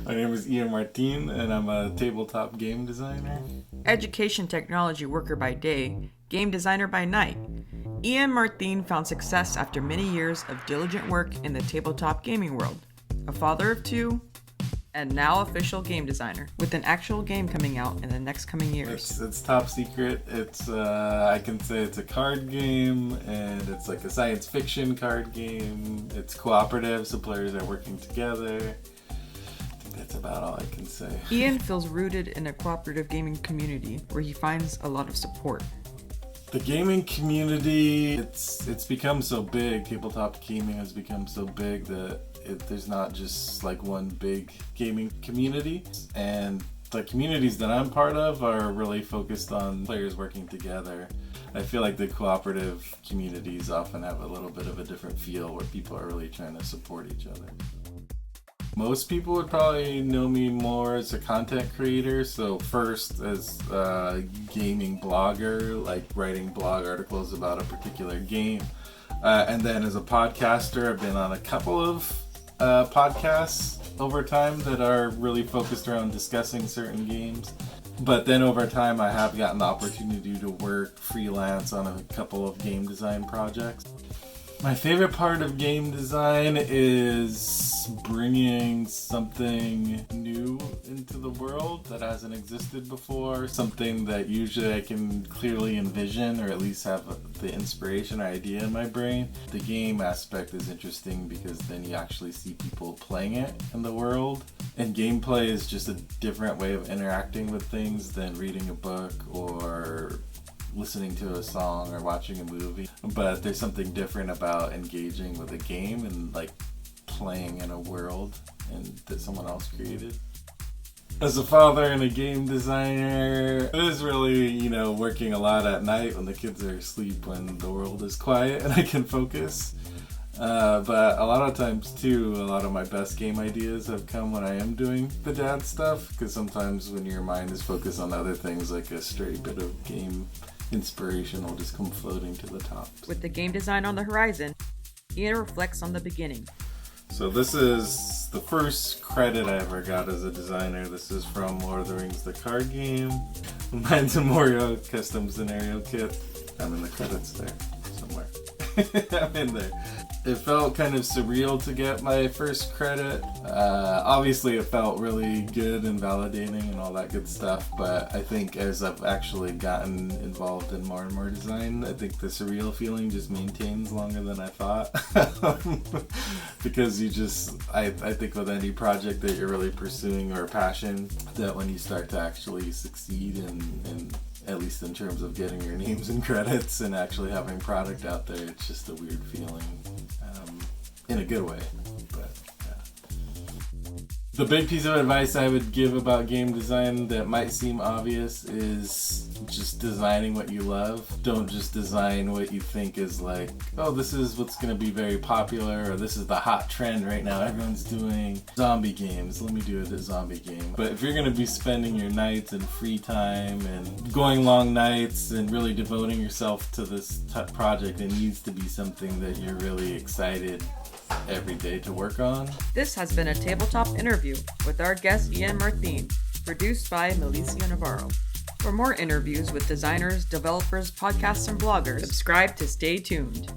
My name is Ian Martin, and I'm a tabletop game designer. Education technology worker by day, game designer by night. Ian Martin found success after many years of diligent work in the tabletop gaming world. A father of two, and now official game designer, with an actual game coming out in the next coming years. It's top secret. It's I can say it's a card game, and it's like a science fiction card game. It's cooperative, so players are working together. That's about all I can say. Ian feels rooted in a cooperative gaming community where he finds a lot of support. The gaming community, it's become so big. Tabletop gaming has become so big that there's not just like one big gaming community. And the communities that I'm part of are really focused on players working together. I feel like the cooperative communities often have a little bit of a different feel where people are really trying to support each other. Most people would probably know me more as a content creator. So first as a gaming blogger, like writing blog articles about a particular game. And then as a podcaster, I've been on a couple of podcasts over time that are really focused around discussing certain games. But then over time, I have gotten the opportunity to work freelance on a couple of game design projects. My favorite part of game design is bringing something new into the world that hasn't existed before, something that usually I can clearly envision or at least have the inspiration or idea in my brain. The game aspect is interesting because then you actually see people playing it in the world. And gameplay is just a different way of interacting with things than reading a book or listening to a song or watching a movie, but there's something different about engaging with a game and like playing in a world that someone else created. As a father and a game designer, it is really, working a lot at night when the kids are asleep, when the world is quiet and I can focus. But a lot of times too, a lot of my best game ideas have come when I am doing the dad stuff, because sometimes when your mind is focused on other things, like a stray bit of game inspiration will just come floating to the top. With the game design on the horizon, Ian reflects on the beginning. So this is the first credit I ever got as a designer. This is from Lord of the Rings, the card game. Mine's a Morio custom scenario kit. I'm in the credits there somewhere. I'm in there. It felt kind of surreal to get my first credit. Obviously it felt really good and validating and all that good stuff, but I think as I've actually gotten involved in more and more design, I think the surreal feeling just maintains longer than I thought. Because I think with any project that you're really pursuing or a passion, that when you start to actually succeed and at least in terms of getting your names and credits and actually having product out there, it's just a weird feeling, in a good way, but yeah. The big piece of advice I would give about game design that might seem obvious is just designing what you love. Don't just design what you think is like, oh, this is what's going to be very popular, or this is the hot trend right now. Everyone's doing zombie games. Let me do a zombie game. But if you're going to be spending your nights and free time and going long nights and really devoting yourself to this project, it needs to be something that you're really excited every day to work on. This has been a tabletop interview with our guest Ian Martin, produced by Milicia Navarro. For more interviews with designers, developers, podcasts, and bloggers, subscribe to Stay Tuned.